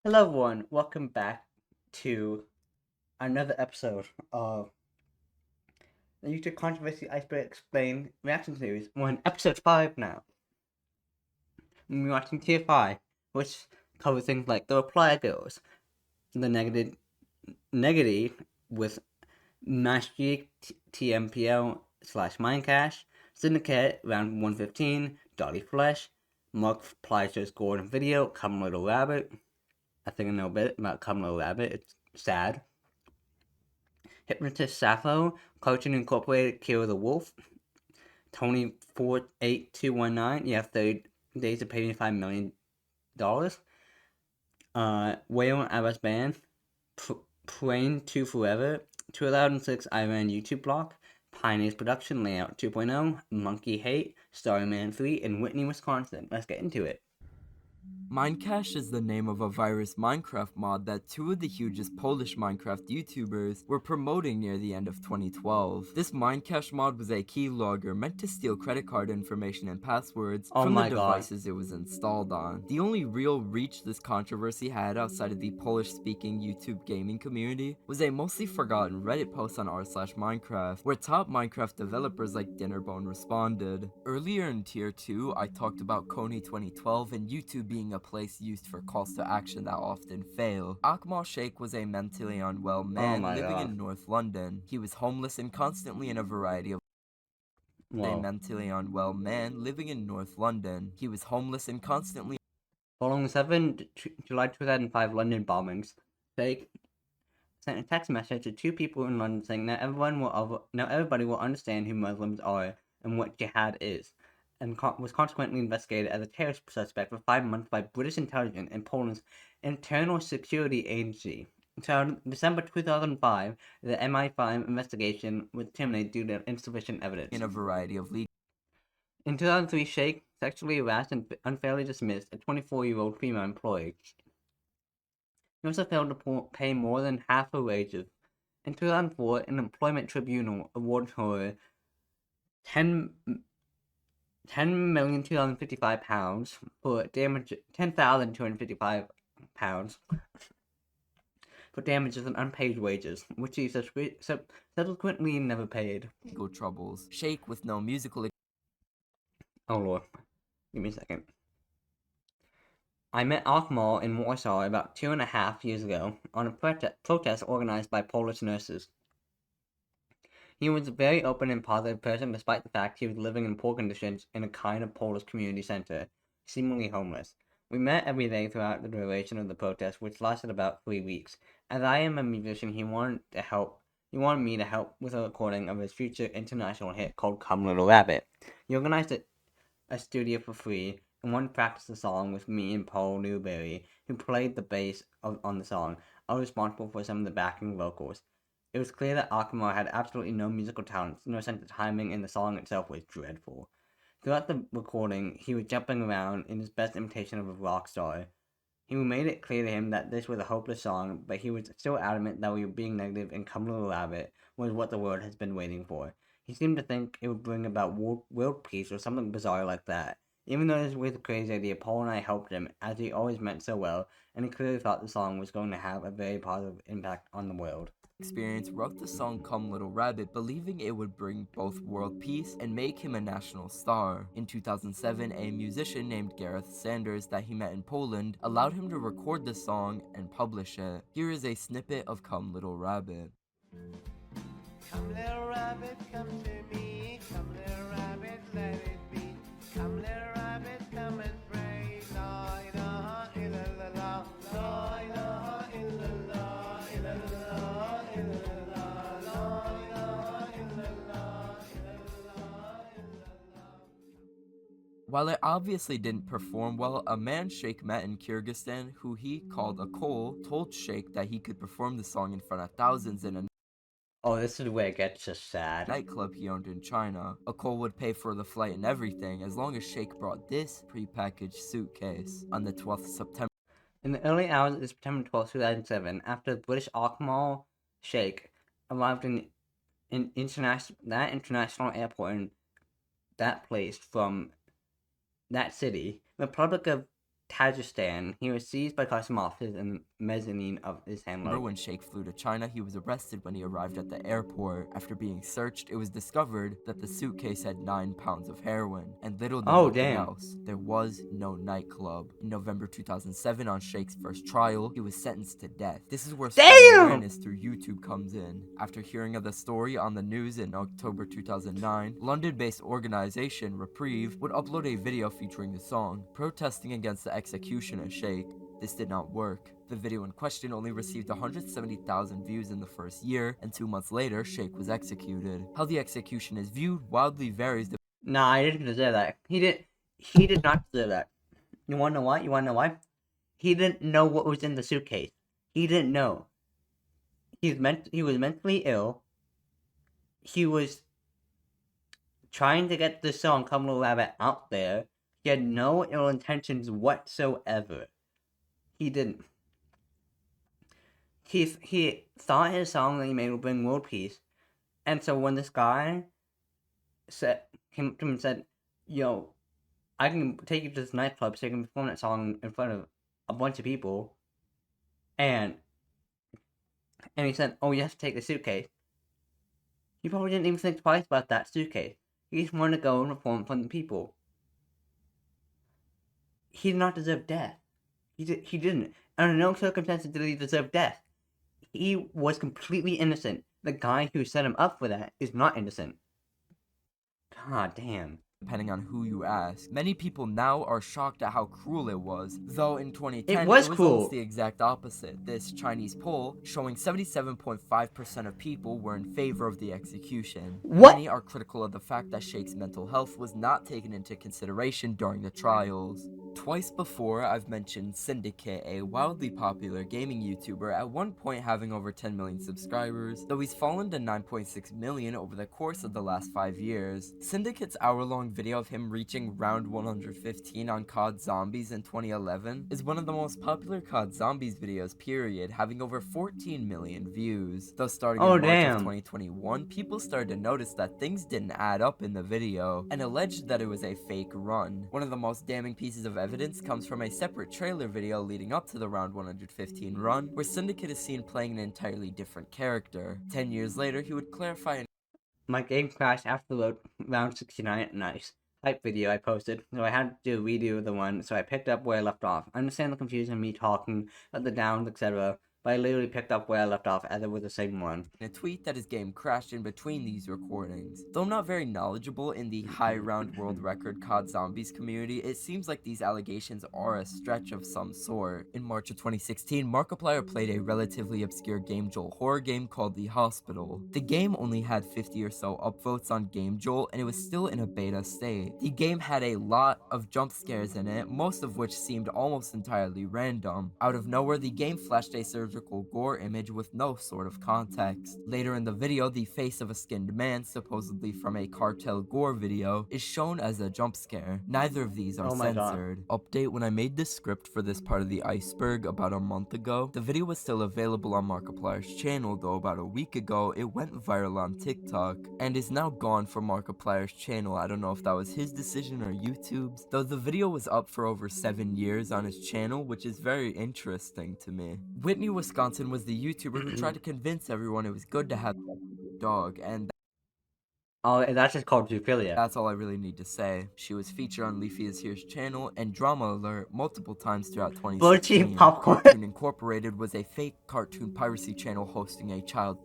Hello, everyone. Welcome back to another episode of the YouTube Controversies Iceberg Explain reaction series. We're on episode 5 now. We're watching Tier 5, which covers things like the reply girls, the negative with Mastery TMPL slash Mindcash, Syndicate round 115, Dolly Flesh, Mark Pleister's Gordon video, Come Little Rabbit. I think I know a bit about Come Little Rabbit. It's sad. Hypnotist Sappho, Cartoon Incorporated, Kill the Wolf, Tony 48219, you have 30 days to pay me $5 million. Whale Abbas Band, Plain 2 Forever, 2006 Iran YouTube block, Pioneers Production Layout 2.0, Monkey Hate, Starman 3, in Whitney, Wisconsin. Let's get into it. Mindcache is the name of a virus Minecraft mod that two of the hugest Polish Minecraft YouTubers were promoting near the end of 2012. This Mindcache mod was a keylogger meant to steal credit card information and passwords Oh from the my god. devices it was installed on. The only real reach this controversy had outside of the Polish-speaking YouTube gaming community was a mostly forgotten Reddit post on r/Minecraft, where top Minecraft developers like Dinnerbone responded. Earlier in Tier 2, I talked about Coney 2012 and YouTube being a place used for calls to action that often fail. Akmal Sheikh was a mentally unwell Oh man my living god. in North London. He was homeless and constantly in a variety of a Whoa. mentally unwell man living in North London. He was homeless and constantly Following 7 July 2005 London bombings, they sent a text message to two people in London saying now everybody will understand who Muslims are and what jihad is, and was consequently investigated as a terrorist suspect for 5 months by British intelligence and Poland's Internal Security Agency. So in December 2005, the MI5 investigation was terminated due to insufficient evidence. in a variety of legal In 2003, Sheikh sexually harassed and unfairly dismissed a 24-year-old female employee. He also failed to pay more than half her wages. In 2004, an employment tribunal awarded her 10 £10,255 for damage, £10,255 for damages and unpaid wages, which he subsequently never paid. troubles. Sheikh, with no musical Oh lord, give me a second. I met Akmal in Warsaw about 2.5 years ago on a protest organized by Polish nurses. He was a very open and positive person despite the fact he was living in poor conditions in a kind of Polish community center, seemingly homeless. We met every day throughout the duration of the protest, which lasted about 3 weeks. As I am a musician, he wanted me to help with a recording of his future international hit called Come Little Rabbit. He organized a studio for free and wanted to practice the song with me and Paul Newberry, who played the bass on the song. I was responsible for some of the backing vocals. It was clear that Akimura had absolutely no musical talents, no sense of timing, and the song itself was dreadful. Throughout the recording, he was jumping around in his best imitation of a rock star. He made it clear to him that this was a hopeless song, but he was still adamant that we were being negative and Come Little Rabbit was what the world has been waiting for. He seemed to think it would bring about world peace or something bizarre like that. Even though this was a crazy idea, Paul and I helped him, as he always meant so well, and he clearly thought the song was going to have a very positive impact on the world. experience, wrote the song Come Little Rabbit, believing it would bring both world peace and make him a national star. In 2007, a musician named Gareth Sanders that he met in Poland allowed him to record the song and publish it. Here is a snippet of Come Little Rabbit. Come little rabbit, come to me. Come little rabbit, let it be. Come little rabbit, come and pray. La ilaha illallah. La ilaha illallah. Illallah, illallah. La ilaha illallah. Illallah, illallah. While it obviously didn't perform well, a man Sheikh met in Kyrgyzstan, who he called a Kol, told Sheikh that he could perform the song in front of thousands in a Oh, this is where it gets just sad. nightclub he owned in China. Akol would pay for the flight and everything as long as Sheikh brought this prepackaged suitcase. On the 12th of September, In the early hours of September 12, 2007, after the British Akmal Sheikh arrived in international airport in that place from that city, Republic of Tajikistan. He was seized by custom officers in the mezzanine of his Remember handler. when Sheikh flew to China, he was arrested when he arrived at the airport. After being searched, it was discovered that the suitcase had 9 pounds of heroin, and little to nothing else. There was no nightclub. In November 2007, on Sheikh's first trial, he was sentenced to death. This is where spreading awareness through YouTube comes in. After hearing of the story on the news in October 2009, London-based organization Reprieve would upload a video featuring the song, protesting against the execution of Sheikh. This did not work. The video in question only received 170,000 views in the first year, and 2 months later, Sheikh was executed. How the execution is viewed wildly varies. Nah, I didn't deserve that. He did not deserve that. You wanna know why? He didn't know what was in the suitcase. He didn't know. He was mentally ill. He was trying to get the song Come Little Rabbit out there. He had no ill intentions whatsoever. He didn't. He thought his song that he made would bring world peace. And so when this guy came up to him and said, yo, I can take you to this nightclub so you can perform that song in front of a bunch of people. And he said, oh, you have to take the suitcase. He probably didn't even think twice about that suitcase. He just wanted to go and perform in front of people. He did not deserve death. He didn't. Under no circumstances did he deserve death. He was completely innocent. The guy who set him up for that is not innocent. God damn. Depending on who you ask. Many people now are shocked at how cruel it was, though in 2010 It was almost cruel. the exact opposite. This Chinese poll showing 77.5% of people were in favor of the execution. What? Many are critical of the fact that Sheikh's mental health was not taken into consideration during the trials. Twice before, I've mentioned Syndicate, a wildly popular gaming YouTuber, at one point having over 10 million subscribers, though he's fallen to 9.6 million over the course of the last 5 years. Syndicate's hour-long video of him reaching round 115 on COD Zombies in 2011 is one of the most popular COD Zombies videos period, having over 14 million views. Though starting in March of 2021, people started to notice that things didn't add up in the video, and alleged that it was a fake run. One of the most damning pieces of evidence comes from a separate trailer video leading up to the round 115 run, where Syndicate is seen playing an entirely different character. 10 years later, he would clarify My game crashed after the round 69. Nice. Hype video I posted, so I had to do a redo of the one, so I picked up where I left off. I understand the confusion of me talking about the downs, etc., but I literally picked up where I left off as it was the same one. a tweet that his game crashed in between these recordings. Though I'm not very knowledgeable in the high round world record COD Zombies community, it seems like these allegations are a stretch of some sort. In March of 2016, Markiplier played a relatively obscure Game Jolt horror game called The Hospital. The game only had 50 or so upvotes on Game Jolt, and it was still in a beta state. The game had a lot of jump scares in it, most of which seemed almost entirely random. Out of nowhere, the game flashed a surgical gore image with no sort of context. Later in the video, the face of a skinned man, supposedly from a cartel gore video, is shown as a jump scare. Neither of these are censored. Update: when I made this script for this part of the iceberg about a month ago, the video was still available on Markiplier's channel, though about a week ago, it went viral on TikTok, and is now gone from Markiplier's channel. I don't know if that was his decision or YouTube's, though the video was up for over 7 years on his channel, which is very interesting to me. Whitney, Wisconsin was the YouTuber who tried to convince everyone it was good to have a dog, and oh, that's just called zoophilia. That's all I really need to say. She was featured on Leafy is Here's channel and Drama Alert multiple times throughout 2016. Cartoon Incorporated was a fake cartoon piracy channel hosting a child.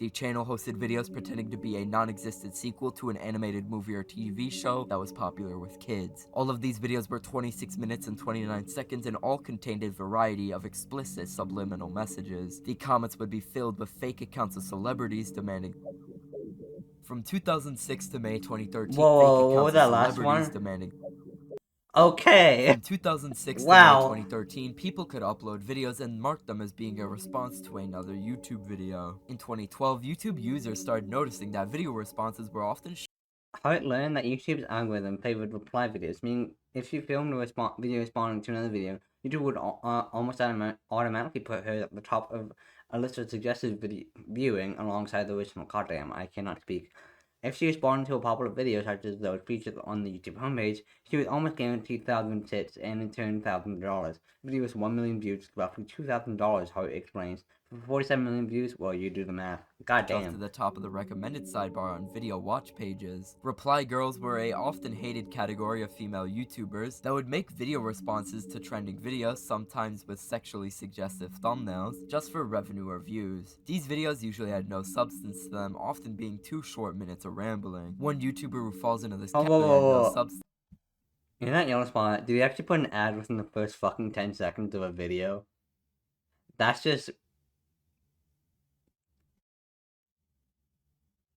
The channel hosted videos pretending to be a non-existent sequel to an animated movie or TV show that was popular with kids. All of these videos were 26 minutes and 29 seconds and all contained a variety of explicit subliminal messages. The comments would be filled with fake accounts of celebrities demanding. From 2006 to May 2013, fake accounts of celebrities demanding. Okay. From 2006 to May 2013, people could upload videos and mark them as being a response to another YouTube video. In 2012, YouTube users started noticing that video responses were often How it learned that YouTube's algorithm favored reply videos, meaning if you filmed a video responding to another video, YouTube would almost automatically put her at the top of a list of suggested viewing alongside the original. Goddamn, I cannot speak. If she responded to a popular video such as those featured on the YouTube homepage, She was almost guaranteed thousands of hits and in turn thousands of dollars. The video was 1 million views, roughly $2,000, Hart explains. For 47 million views, well, you do the math. God Off to damn. the top of the recommended sidebar on video watch pages. Reply girls were a often hated category of female YouTubers that would make video responses to trending videos, sometimes with sexually suggestive thumbnails, just for revenue or views. These videos usually had no substance to them, often being 2 short minutes of rambling. One YouTuber who falls into this category had no substance. In that yellow spot, do they actually put an ad within the first fucking 10 seconds of a video? That's just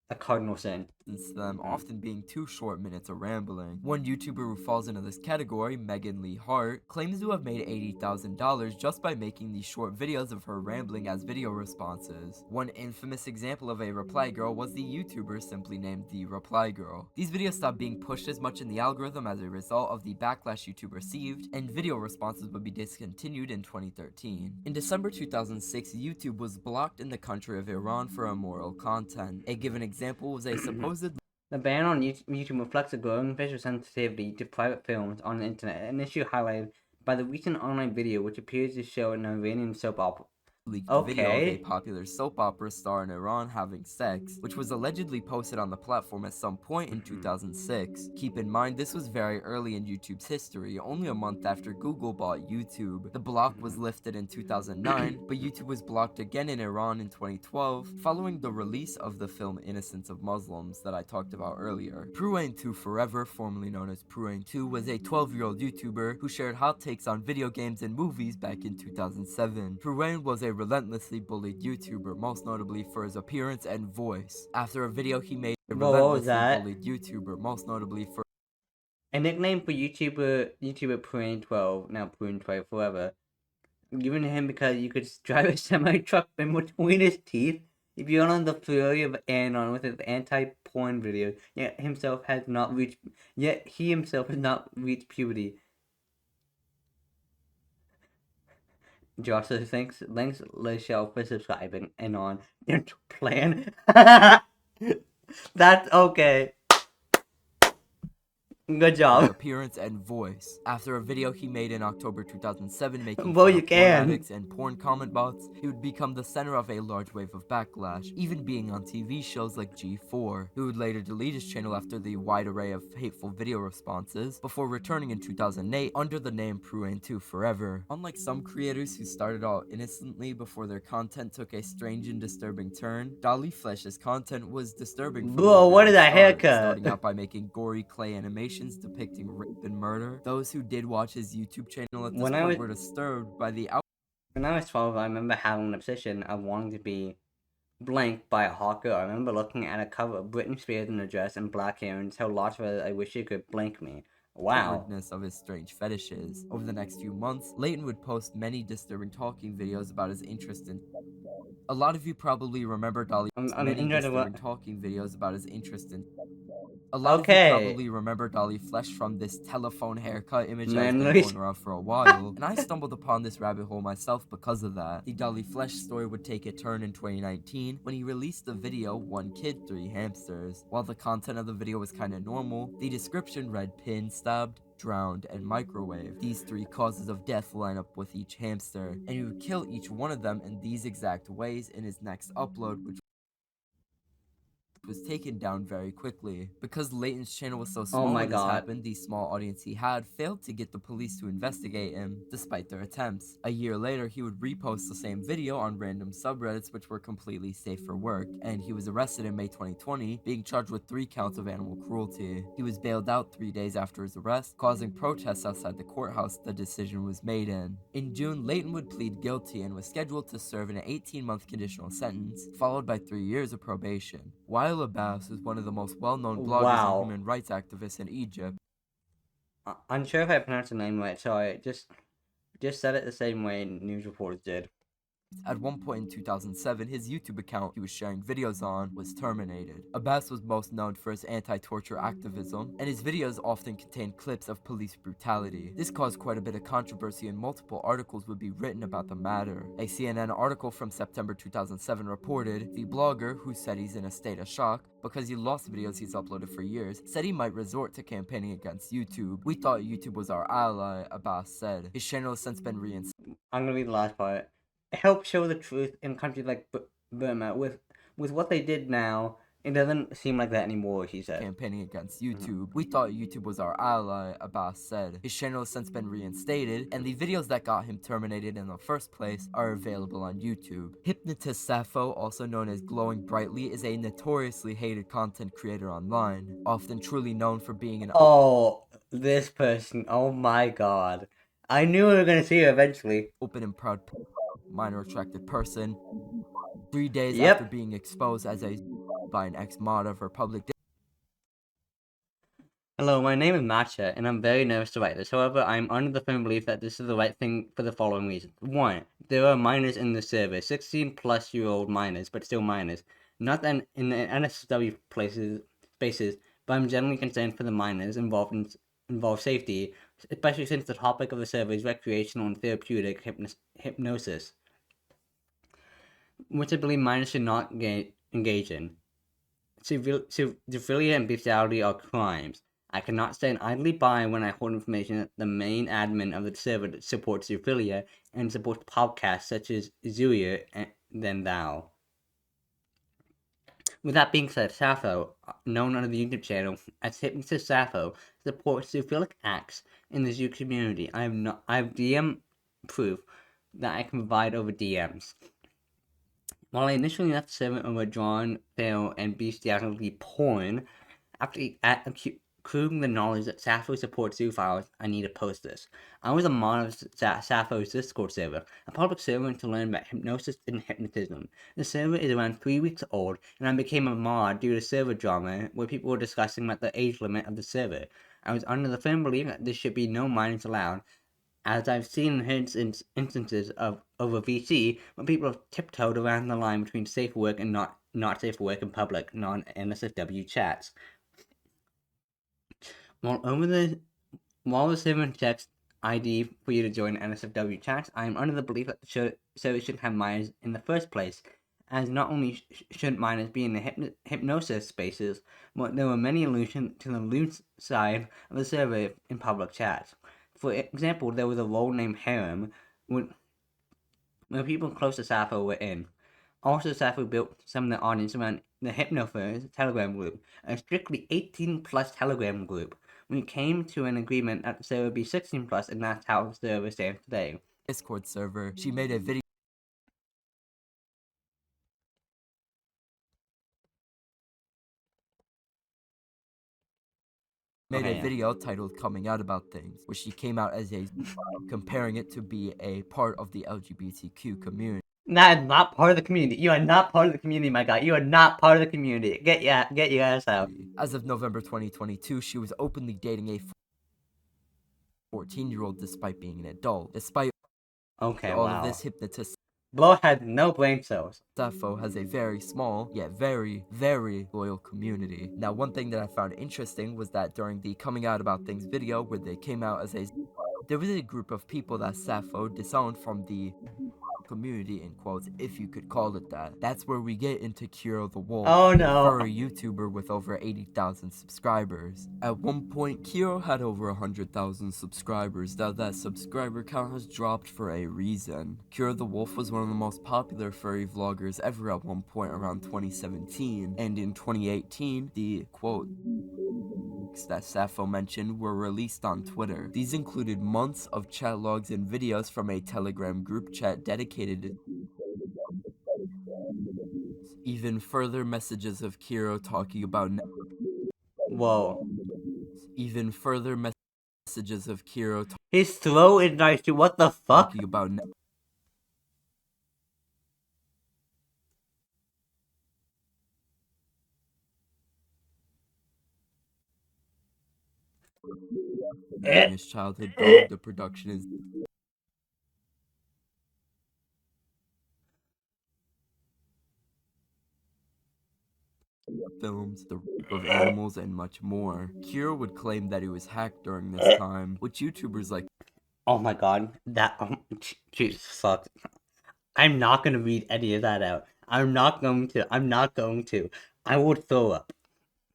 a cardinal sin. To them often being 2 short minutes of rambling. One YouTuber who falls into this category, Megan Lee Hart, claims to have made $80,000 just by making these short videos of her rambling as video responses. One infamous example of a reply girl was the YouTuber simply named The Reply Girl. These videos stopped being pushed as much in the algorithm as a result of the backlash YouTube received, and video responses would be discontinued in 2013. In December 2006, YouTube was blocked in the country of Iran for immoral content. A given example was a supposed The ban on YouTube reflects a growing visual sensitivity to private films on the internet, an issue highlighted by the recent online video which appears to show an Iranian soap opera. Leaked video of a popular soap opera star in Iran having sex, which was allegedly posted on the platform at some point in 2006. Keep in mind, this was very early in YouTube's history, only a month after Google bought YouTube. The block was lifted in 2009, but YouTube was blocked again in Iran in 2012, following the release of the film Innocence of Muslims that I talked about earlier. Pruane2 Forever, formerly known as Pruane2, was a 12-year-old YouTuber who shared hot takes on video games and movies back in 2007. Pruane was a relentlessly bullied YouTuber, most notably for his appearance and voice. After a video he made, a relentlessly bullied YouTuber, most notably for a nickname for YouTuber Prune12, now Prune12 Forever, given to him because you could drive a semi-truck in between his teeth if you're on the fury of Anon with his anti-porn videos, yet he himself has not reached puberty. Josh says, thanks, Lachelle, for subscribing and on dental plan. That's okay. Good job. Appearance and voice. After a video he made in October 2007 making well, fun you of porn can. addicts and porn comment bots, he would become the center of a large wave of backlash, even being on TV shows like G4. He would later delete his channel after the wide array of hateful video responses, before returning in 2008 under the name Pruane2 Forever. Unlike some creators who started out innocently before their content took a strange and disturbing turn, Dolly Flesh's content was disturbing. Bro, what is that haircut? Starting out by making gory clay animations depicting rape and murder. Those who did watch his YouTube channel at this point were disturbed by the When I was 12, I remember having an obsession of wanting to be blanked by a hot girl. I remember looking at a cover of Britney Spears in a dress and black hair and tell lots of her I wish she could blank me. Wow. Of his strange fetishes. Over the next few months, Layton would post many disturbing talking videos about his interest in. A lot of you probably remember Dolly. Talking videos about his interest in. A lot of you probably remember Dolly Flesh from this telephone haircut image that's been going around for a while, and I stumbled upon this rabbit hole myself because of that. The Dolly Flesh story would take a turn in 2019 when he released the video 1 Kid, 3 Hamsters. While the content of the video was kinda normal, the description read pinned, stabbed, drowned, and microwaved. These 3 causes of death line up with each hamster, and he would kill each one of them in these exact ways in his next upload, which was taken down very quickly. Because Layton's channel was so small when this happened, the small audience he had failed to get the police to investigate him, despite their attempts. A year later, he would repost the same video on random subreddits which were completely safe for work, and he was arrested in May 2020, being charged with 3 counts of animal cruelty. He was bailed out 3 days after his arrest, causing protests outside the courthouse the decision was made in. In June, Layton would plead guilty and was scheduled to serve an 18-month conditional sentence, followed by 3 years of probation. Wael Abbas is one of the most well-known bloggers and human rights activists in Egypt. I'm sure if I pronounced the name right, so I just said it the same way news reporters did. At one point in 2007, his YouTube account he was sharing videos on was terminated. Abbas was most known for his anti-torture activism, and his videos often contained clips of police brutality. This caused quite a bit of controversy, and multiple articles would be written about the matter. A CNN article from September 2007 reported, the blogger, who said he's in a state of shock because he lost videos he's uploaded for years, said he might resort to campaigning against YouTube. We thought YouTube was our ally, Abbas said. His channel has since been reinstated. I'm gonna read the last part. It helps show the truth in countries like Burma. With what they did now, it doesn't seem like that anymore, he said. Campaigning against YouTube. We thought YouTube was our ally, Abbas said. His channel has since been reinstated, and the videos that got him terminated in the first place are available on YouTube. Hypnotist Sappho, also known as Glowing Brightly, is a notoriously hated content creator online, often truly known for being an Oh, this person. Oh my god. I knew we were gonna see her eventually. open and proud minor attracted person. 3 days Yep. after being exposed as a by an ex-mod of her public Hello, my name is Matcha, and I'm very nervous to write this. However, I'm under the firm belief that this is the right thing for the following reasons. 1. There are minors in the server, 16-plus-year-old minors, but still minors. Not that in the NSW spaces, but I'm generally concerned for the minors involved safety, especially since the topic of the server is recreational and therapeutic hypnosis, which I believe minors should not engage in. Civility and bestiality are crimes. I cannot stand idly by when I hold information that the main admin of the server supports zoophilia and supports podcasts such as Zuya than thou. With that being said, Sappho, known under the YouTube channel as Hypnotist Sappho, supports zoophilic acts in the zoo community. I have DM proof that I can provide over DMs. While I initially left the server over drawn, fail, and bestiality porn, after accruing the knowledge that Sappho supports zoophiles, I need to post this. I was a mod of Sappho's Discord server, a public server to learn about hypnosis and hypnotism. The server is around 3 weeks old, and I became a mod due to server drama where people were discussing about the age limit of the server. I was under the firm belief that there should be no minors allowed, as I've seen and heard instances of over VC when people have tiptoed around the line between safe work and not safe work in public non-NSFW chats. While the server checks ID for you to join NSFW chats, I am under the belief that the server shouldn't have minors in the first place, as not only shouldn't minors be in the hypnosis spaces, but there were many allusions to the loose side of the server in public chats. For example, there was a role named Harem, where people close to Sappho were in. Also, Sappho built some of the audience around the HypnoFirst Telegram group, a strictly 18-plus Telegram group. We came to an agreement that the server would be 16-plus, and that's how the server stands today. Discord server. She made a video titled Coming Out About Things, where she came out as a comparing it to be a part of the LGBTQ community. That is not part of the community. You are not part of the community, my guy. You are not part of the community. Get your ass out. As of November 2022, she was openly dating a 14-year-old despite being an adult. Despite all of this, hypnotist Blow had no brain cells. Sappho has a very small, yet very, very loyal community. Now, one thing that I found interesting was that during the Coming Out About Things video, where they came out as there was a group of people that Sappho disowned from the community, in quotes, if you could call it that. That's where we get into Kiro the Wolf, Oh no. a furry YouTuber with over 80,000 subscribers. At one point, Kiro had over 100,000 subscribers, though that subscriber count has dropped for a reason. Kiro the Wolf was one of the most popular furry vloggers ever at one point around 2017, and in 2018, the, quote, that Sappho mentioned were released on Twitter. These included months of chat logs and videos from a Telegram group chat dedicated to even further messages of Kiro talking about Whoa. Even further messages of Kiro His throat is nice too. What the fuck? talking about his childhood dog. The production is films, the rape of animals, and much more. Kira would claim that he was hacked during this time, which YouTubers like Oh my god, that Jesus fuck. I'm not gonna read any of that out. I'm not going to. I would throw up.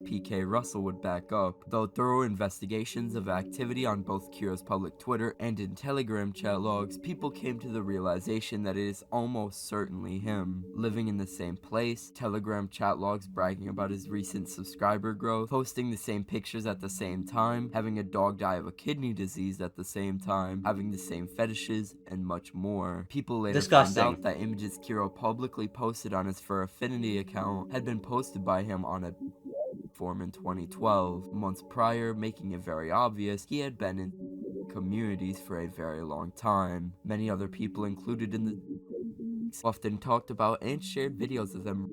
PK Russell would back up, though thorough investigations of activity on both Kira's public Twitter and in Telegram chat logs, people came to the realization that it is almost certainly him. Living in the same place, Telegram chat logs bragging about his recent subscriber growth, posting the same pictures at the same time, having a dog die of a kidney disease at the same time, having the same fetishes, and much more. People later Disgusting. found out that images Kira publicly posted on his Fur Affinity account had been posted by him on a form in 2012, months prior, making it very obvious he had been in communities for a very long time. Many other people included in the often talked about and shared videos of them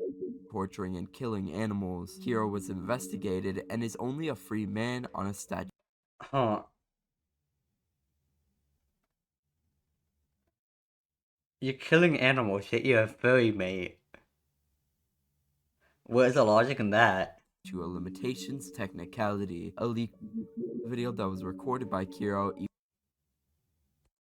torturing and killing animals. Kira was investigated and is only a free man on a statute. Huh. You're killing animals, yet you're a furry, mate. Where's the logic in that? To a limitations technicality, a leaked video that was recorded by Kira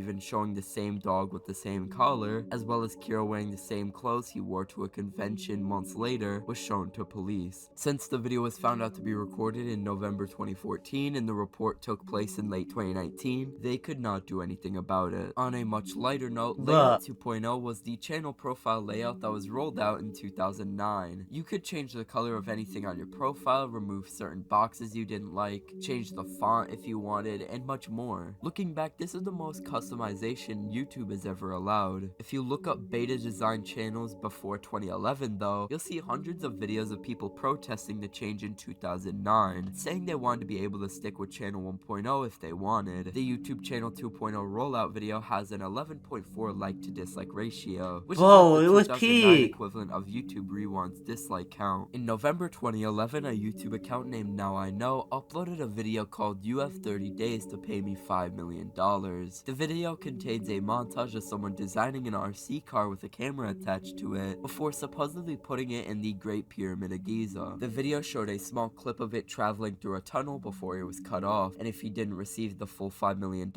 even showing the same dog with the same collar, as well as Kira wearing the same clothes he wore to a convention months later, was shown to police. Since the video was found out to be recorded in November 2014 and the report took place in late 2019, they could not do anything about it. On a much lighter note, Layout 2.0 was the channel profile layout that was rolled out in 2009. You could change the color of anything on your profile, remove certain boxes you didn't like, change the font if you wanted, and much more. Looking back, this is the most customization YouTube has ever allowed. If you look up beta design channels before 2011 though, you'll see hundreds of videos of people protesting the change in 2009, saying they wanted to be able to stick with channel 1.0 if they wanted. The YouTube channel 2.0 rollout video has an 11.4 like to dislike ratio, which is like the 2009 equivalent of YouTube Rewind's dislike count. In November 2011, a YouTube account named Now I Know uploaded a video called "You Have 30 Days to Pay Me $5 million." The video contains a montage of someone designing an RC car with a camera attached to it before supposedly putting it in the Great Pyramid of Giza. The video showed a small clip of it traveling through a tunnel before it was cut off, and if he didn't receive the full $5 million,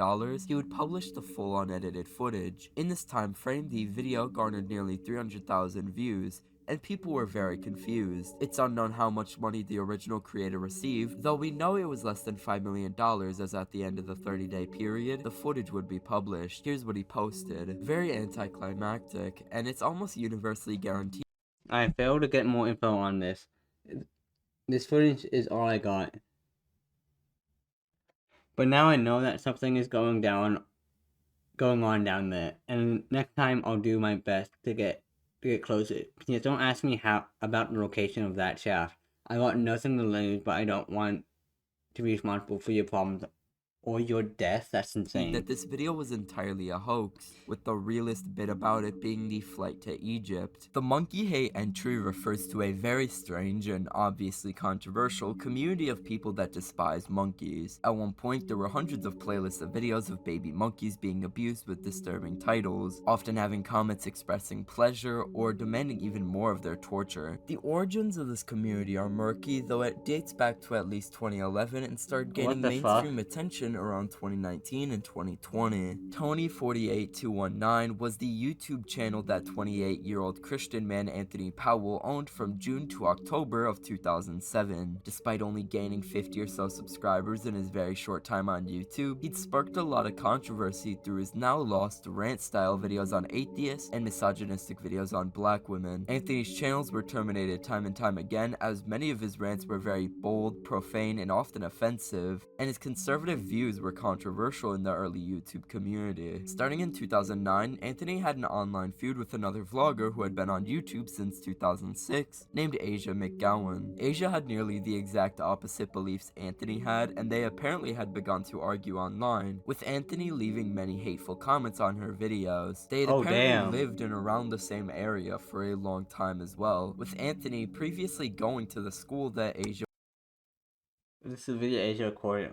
he would publish the full unedited footage. In this time frame, the video garnered nearly 300,000 views, and people were very confused. It's unknown how much money the original creator received, though we know it was less than $5 million, as at the end of the 30-day period, the footage would be published. Here's what he posted. Very anticlimactic, and it's almost universally guaranteed. I failed to get more info on this. This footage is all I got. But now I know that something is going on down there, and next time I'll do my best to get closer. Just don't ask me about the location of that shaft. I got nothing to lose, but I don't want to be responsible for your problems or your death. That's insane. That this video was entirely a hoax, with the realest bit about it being the flight to Egypt. The monkey hate entry refers to a very strange and obviously controversial community of people that despise monkeys. At one point, there were hundreds of playlists of videos of baby monkeys being abused with disturbing titles, often having comments expressing pleasure or demanding even more of their torture. The origins of this community are murky, though it dates back to at least 2011 and started gaining mainstream attention around 2019 and 2020. Tony48219 was the YouTube channel that 28-year-old Christian man Anthony Powell owned from June to October of 2007. Despite only gaining 50 or so subscribers in his very short time on YouTube, he'd sparked a lot of controversy through his now lost rant-style videos on atheists and misogynistic videos on black women. Anthony's channels were terminated time and time again, as many of his rants were very bold, profane, and often offensive, and his conservative views were controversial in the early YouTube community. Starting in 2009, Anthony had an online feud with another vlogger who had been on YouTube since 2006, named Asia McGowan. Asia had nearly the exact opposite beliefs Anthony had, and they apparently had begun to argue online, with Anthony leaving many hateful comments on her videos. They had apparently lived in around the same area for a long time as well, with Anthony previously going to the school that Asia This is a video Asia recorded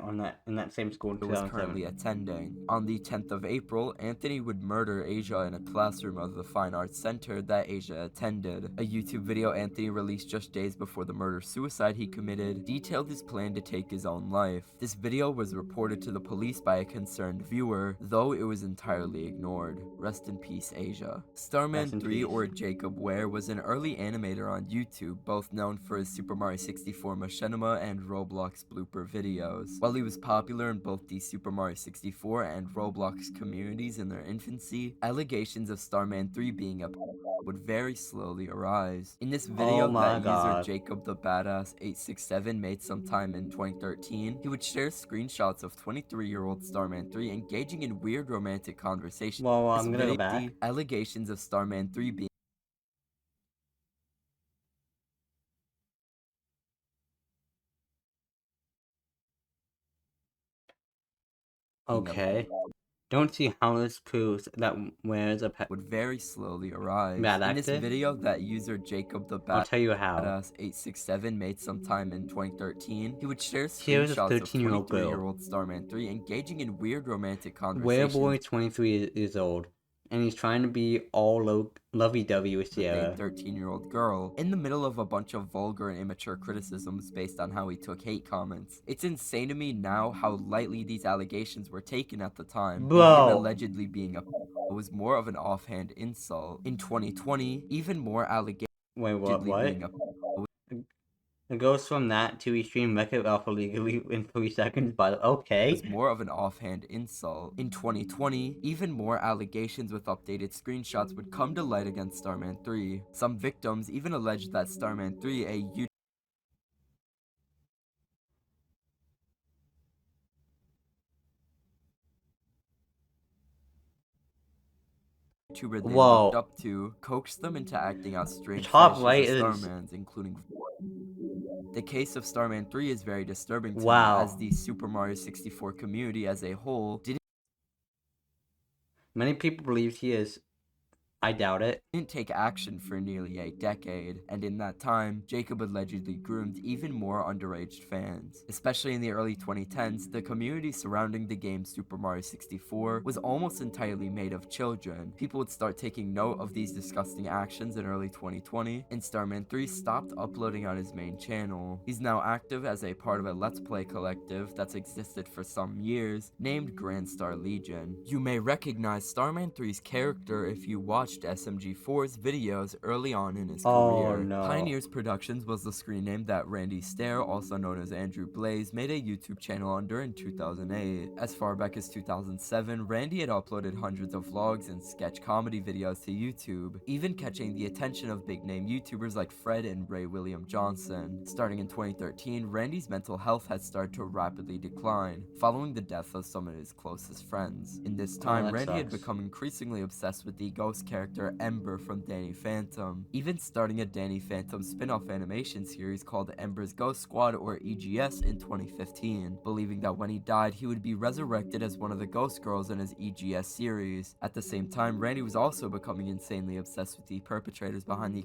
in that same school in was currently 2007. attending. On the 10th of April, Anthony would murder Asia in a classroom of the Fine Arts Center that Asia attended. A YouTube video Anthony released just days before the murder-suicide he committed detailed his plan to take his own life. This video was reported to the police by a concerned viewer, though it was entirely ignored. Rest in peace, Asia. Rest in Starman3, peace. or Jacob Ware, was an early animator on YouTube, both known for his Super Mario 64 machinima and Roblox blooper videos. While he was popular in both the Super Mario 64 and Roblox communities in their infancy, allegations of Starman 3 being a pedophile would very slowly arise. In this video Oh my that God. user Jacob the Badass 867 made sometime in 2013, he would share screenshots of 23-year-old Starman 3 engaging in weird romantic conversations. Well, This I'm gonna go video, back. the allegations of Starman 3 being Okay. Don't see how this proves that Ware's a would very slowly arise. bad In this actor. video that user Jacob the I'll tell you how. Badass 867 made sometime in 2013, he would share Here's a screenshots of 13-year-old girl. 23-year-old Starman 3 engaging in weird romantic Where conversations. boy is 23 years old, and he's trying to be all lovey-dovey with With a Sierra. 13-year-old girl, in the middle of a bunch of vulgar and immature criticisms based on how he took hate comments. It's insane to me now how lightly these allegations were taken at the time. Bro. Him allegedly being a pedophile was more of an offhand insult. In 2020, even more allegations Wait, allegedly what? being a pedophile It goes from that to he streamed Wreck-It Ralph illegally in 3 seconds, but okay. was more of an offhand insult. In 2020, even more allegations with updated screenshots would come to light against Starman 3. Some victims even alleged that Starman 3, a YouTuber they Whoa. looked up to, coaxed them into acting out strange top fetishes right of is- Starman's, including the case of Starman 3 is very disturbing to Wow. me, as the Super Mario 64 community as a whole Many people believe he is. I doubt it. didn't take action for nearly a decade, and in that time, Jacob allegedly groomed even more underage fans. Especially in the early 2010s, the community surrounding the game Super Mario 64 was almost entirely made of children. People would start taking note of these disgusting actions in early 2020, and Starman 3 stopped uploading on his main channel. He's now active as a part of a Let's Play collective that's existed for some years, named Grand Star Legion. You may recognize Starman 3's character if you watched SMG4's videos early on in his career. no. Pioneers Productions was the screen name that Randy Stair, also known as Andrew Blaze, made a YouTube channel under in 2008. As far back as 2007, Randy had uploaded hundreds of vlogs and sketch comedy videos to YouTube, even catching the attention of big-name YouTubers like Fred and Ray William Johnson. Starting in 2013, Randy's mental health had started to rapidly decline, following the death of some of his closest friends. In this time, that Randy had sucks. become increasingly obsessed with the ghost character Ember from Danny Phantom, even starting a Danny Phantom spin-off animation series called Ember's Ghost Squad, or EGS, in 2015, believing that when he died, he would be resurrected as one of the ghost girls in his EGS series. At the same time, Randy was also becoming insanely obsessed with the perpetrators behind the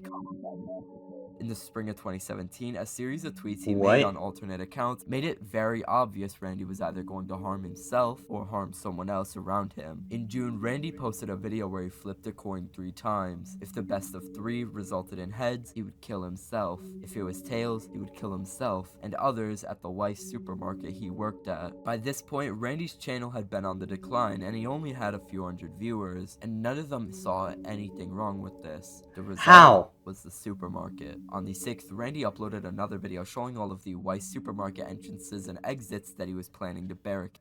in the spring of 2017, a series of tweets he made on alternate accounts made it very obvious Randy was either going to harm himself or harm someone else around him. In June, Randy posted a video where he flipped a coin 3 times. If the best of 3 resulted in heads, he would kill himself. If it was tails, he would kill himself and others at the Weiss supermarket he worked at. By this point, Randy's channel had been on the decline and he only had a few hundred viewers, and none of them saw anything wrong with this. The result was the supermarket. On the 6th, Randy uploaded another video showing all of the Weiss supermarket entrances and exits that he was planning to barricade.